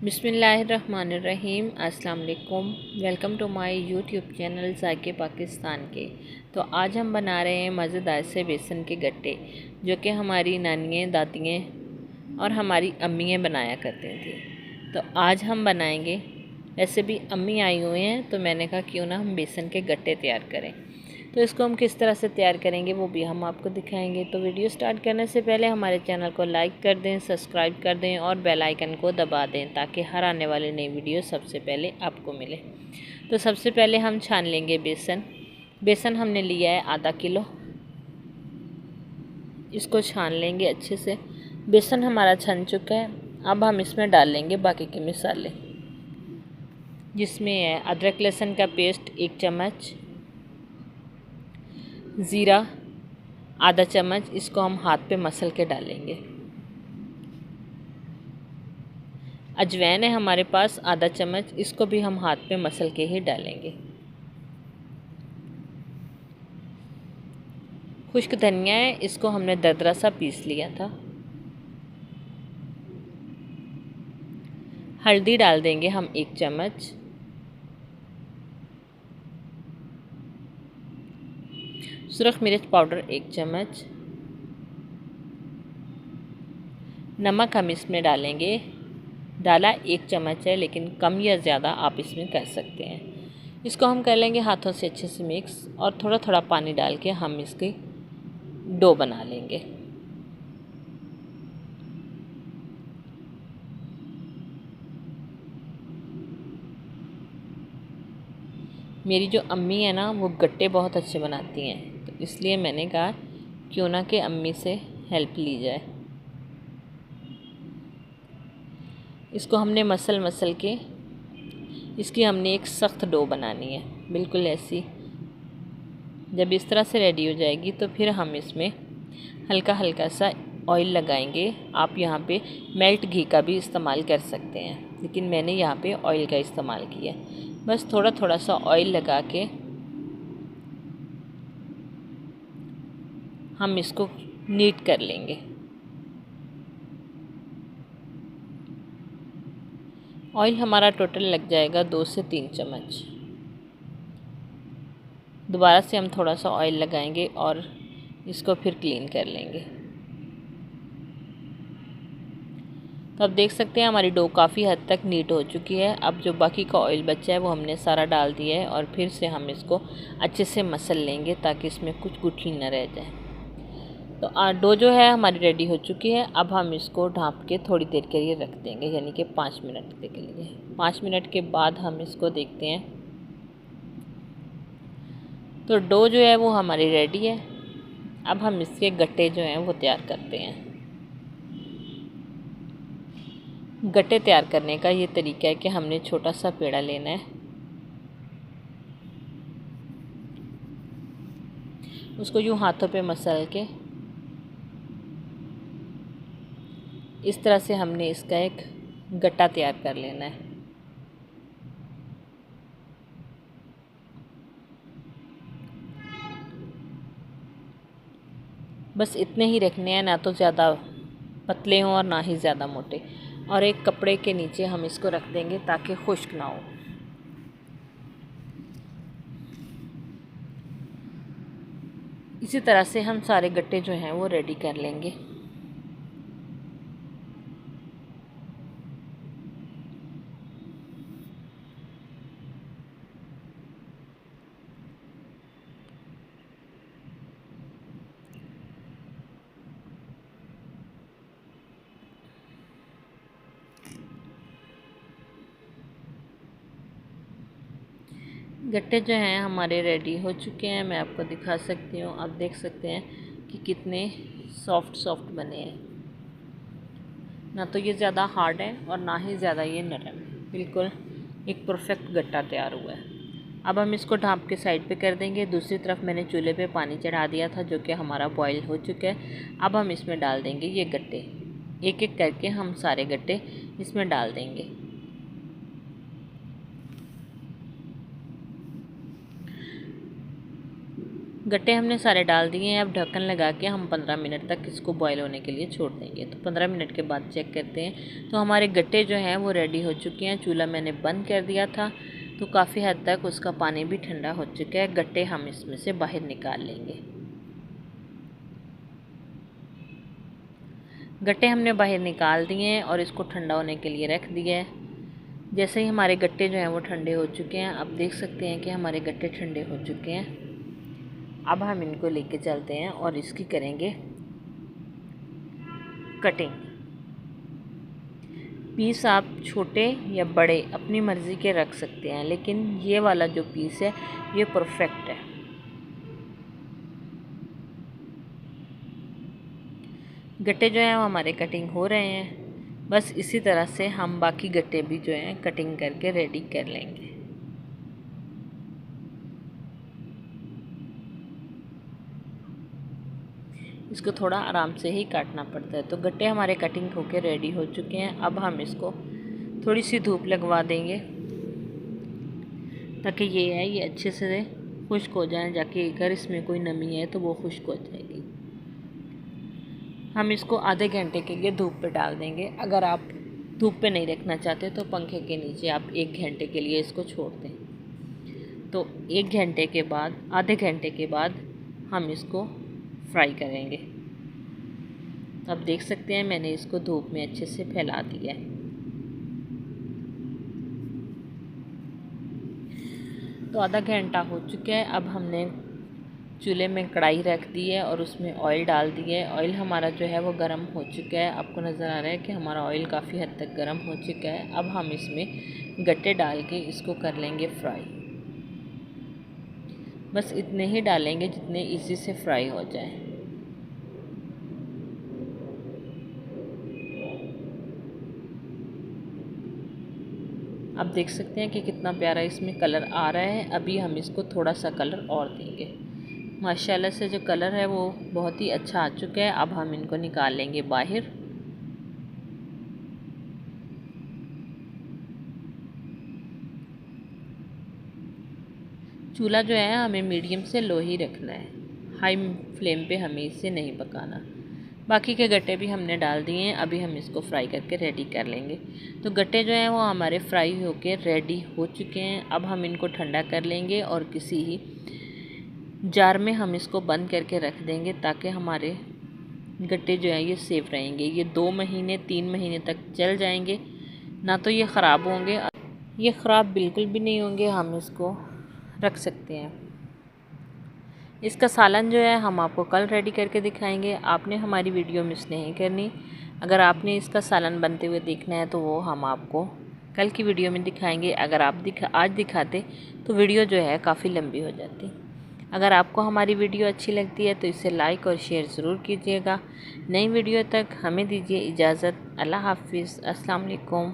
बिस्मिल्लाहिर्रहमानिर्रहीम। अस्सलाम वालेकुम। Welcome to my YouTube channel ज़ायके पाकिस्तान के। तो आज हम बना रहे हैं मज़ेदार से बेसन के गट्टे, जो कि हमारी नानियाँ, दादियाँ और हमारी अम्मियाँ बनाया करती थी। तो आज हम बनाएंगे। वैसे भी अम्मी आई हुई हैं, तो मैंने कहा क्यों ना हम बेसन के गट्टे तैयार करें। तो इसको हम किस तरह से तैयार करेंगे वो भी हम आपको दिखाएंगे। तो वीडियो स्टार्ट करने से पहले हमारे चैनल को लाइक कर दें, सब्सक्राइब कर दें और बेल आइकन को दबा दें, ताकि हर आने वाली नई वीडियो सबसे पहले आपको मिले। तो सबसे पहले हम छान लेंगे बेसन। बेसन हमने लिया है आधा किलो। इसको छान लेंगे अच्छे से। बेसन हमारा छन चुका है। अब हम इसमें डाल लेंगे बाकी के मसाले, जिसमें है अदरक लहसुन का पेस्ट 1 चम्मच, ज़ीरा आधा चम्मच। इसको हम हाथ पे मसल के डालेंगे। अजवाइन है हमारे पास आधा चम्मच, इसको भी हम हाथ पे मसल के ही डालेंगे। खुश्क धनिया है, इसको हमने दरदरा सा पीस लिया था। हल्दी डाल देंगे हम 1 चम्मच। सुरख मिर्च पाउडर 1 चम्मच। नमक हम इसमें डालेंगे, डाला 1 चम्मच है, लेकिन कम या ज़्यादा आप इसमें कर सकते हैं। इसको हम कर लेंगे हाथों से अच्छे से मिक्स, और थोड़ा थोड़ा पानी डाल के हम इसकी डो बना लेंगे। मेरी जो अम्मी है ना, वो गट्टे बहुत अच्छे बनाती हैं, तो इसलिए मैंने कहा क्यों ना कि अम्मी से हेल्प ली जाए। इसको हमने मसल के इसकी हमने एक सख्त डो बनानी है, बिल्कुल ऐसी। जब इस तरह से रेडी हो जाएगी तो फिर हम इसमें हल्का हल्का सा ऑयल लगाएंगे। आप यहाँ पे मेल्ट घी का भी इस्तेमाल कर सकते हैं, लेकिन मैंने यहाँ पे ऑयल का इस्तेमाल किया। बस थोड़ा थोड़ा सा ऑयल लगा के हम इसको नीट कर लेंगे। ऑयल हमारा टोटल लग जाएगा 2 से 3 चम्मच। दोबारा से हम थोड़ा सा ऑयल लगाएंगे और इसको फिर क्लीन कर लेंगे। तो आप देख सकते हैं हमारी डो काफ़ी हद तक नीट हो चुकी है। अब जो बाकी का ऑयल बचा है वो हमने सारा डाल दिया है, और फिर से हम इसको अच्छे से मसल लेंगे ताकि इसमें कुछ गुठली न रह जाए। तो डो जो है हमारी रेडी हो चुकी है। अब हम इसको ढाँप के थोड़ी देर के लिए रख देंगे, यानी कि 5 मिनट के लिए। 5 मिनट के बाद हम इसको देखते हैं। तो डो जो है वो हमारी रेडी है। अब हम इसके गट्टे जो हैं वो तैयार करते हैं। गट्टे तैयार करने का ये तरीका है कि हमने छोटा सा पेड़ा लेना है, उसको यूँ हाथों पे मसल के इस तरह से हमने इसका एक गट्टा तैयार कर लेना है। बस इतने ही रखने हैं, ना तो ज़्यादा पतले हों और ना ही ज़्यादा मोटे। और एक कपड़े के नीचे हम इसको रख देंगे ताकि खुश्क ना हो। इसी तरह से हम सारे गट्टे जो हैं वो रेडी कर लेंगे। गट्टे जो हैं हमारे रेडी हो चुके हैं। मैं आपको दिखा सकती हूँ। आप देख सकते हैं कि कितने सॉफ्ट सॉफ्ट बने हैं। ना तो ये ज़्यादा हार्ड है और ना ही ज़्यादा ये नरम। बिल्कुल एक परफेक्ट गट्टा तैयार हुआ है। अब हम इसको ढाँप के साइड पे कर देंगे। दूसरी तरफ मैंने चूल्हे पे पानी चढ़ा दिया था, जो कि हमारा बॉईल हो चुका है। अब हम इसमें डाल देंगे ये गट्टे। एक एक करके हम सारे गट्टे इसमें डाल देंगे। गट्टे हमने सारे डाल दिए हैं। अब ढक्कन लगा के हम 15 मिनट तक इसको बॉईल होने के लिए छोड़ देंगे। तो 15 मिनट के बाद चेक करते हैं। तो हमारे गट्टे जो हैं वो रेडी हो चुके हैं। चूल्हा मैंने बंद कर दिया था, तो काफ़ी हद तक उसका पानी भी ठंडा हो चुका है। गट्टे हम इसमें से बाहर निकाल लेंगे। गट्टे हमने बाहर निकाल दिए हैं और इसको ठंडा होने के लिए रख दिया है। जैसे ही हमारे गट्टे जो हैं वो ठंडे हो चुके हैं, अब देख सकते हैं कि हमारे गट्टे ठंडे हो चुके हैं। अब हम इनको लेके चलते हैं और इसकी करेंगे कटिंग। पीस आप छोटे या बड़े अपनी मर्ज़ी के रख सकते हैं, लेकिन ये वाला जो पीस है ये परफेक्ट है। गट्टे जो हैं वो हमारे कटिंग हो रहे हैं। बस इसी तरह से हम बाकी गट्टे भी जो हैं कटिंग करके रेडी कर लेंगे। इसको थोड़ा आराम से ही काटना पड़ता है। तो गट्टे हमारे कटिंग होके रेडी हो चुके हैं। अब हम इसको थोड़ी सी धूप लगवा देंगे ताकि ये अच्छे से खुश्क हो जाए। जाके अगर इसमें कोई नमी है तो वो खुश्क हो जाएगी। हम इसको आधे घंटे के लिए धूप पे डाल देंगे। अगर आप धूप पे नहीं रखना चाहते तो पंखे के नीचे आप 1 घंटे के लिए इसको छोड़ दें। तो 1 घंटे के बाद, आधे घंटे के बाद हम इसको फ्राई करेंगे। अब देख सकते हैं मैंने इसको धूप में अच्छे से फैला दिया है। तो आधा घंटा हो चुका है। अब हमने चूल्हे में कढ़ाई रख दी है और उसमें ऑयल डाल दिया है। ऑयल हमारा जो है वो गर्म हो चुका है। आपको नज़र आ रहा है कि हमारा ऑयल काफ़ी हद तक गर्म हो चुका है। अब हम इसमें गट्टे डाल के इसको कर लेंगे फ्राई। बस इतने ही डालेंगे जितने इजी से फ्राई हो जाए। आप देख सकते हैं कि कितना प्यारा इसमें कलर आ रहा है। अभी हम इसको थोड़ा सा कलर और देंगे। माशाल्लाह से जो कलर है वो बहुत ही अच्छा आ चुका है। अब हम इनको निकाल लेंगे बाहर। चूल्हा जो है हमें मीडियम से लो ही रखना है, हाई फ्लेम पे हमें इसे नहीं पकाना। बाकी के गट्टे भी हमने डाल दिए हैं। अभी हम इसको फ्राई करके रेडी कर लेंगे। तो गट्टे जो हैं वो हमारे फ्राई होके रेडी हो चुके हैं। अब हम इनको ठंडा कर लेंगे और किसी ही जार में हम इसको बंद करके रख देंगे ताकि हमारे गट्टे जो हैं ये सेफ रहेंगे। ये 2 महीने 3 महीने तक चल जाएंगे, ना तो ये ख़राब होंगे। ये ख़राब बिल्कुल भी नहीं होंगे। हम इसको रख सकते हैं। इसका सालन जो है हम आपको कल रेडी करके दिखाएंगे। आपने हमारी वीडियो मिस नहीं करनी। अगर आपने इसका सालन बनते हुए देखना है तो वो हम आपको कल की वीडियो में दिखाएंगे। अगर आप आज दिखाते तो वीडियो जो है काफ़ी लंबी हो जाती। अगर आपको हमारी वीडियो अच्छी लगती है तो इसे लाइक और शेयर ज़रूर कीजिएगा। नई वीडियो तक हमें दीजिए इजाज़त। अल्लाह हाफिज़। अस्सलाम वालेकुम।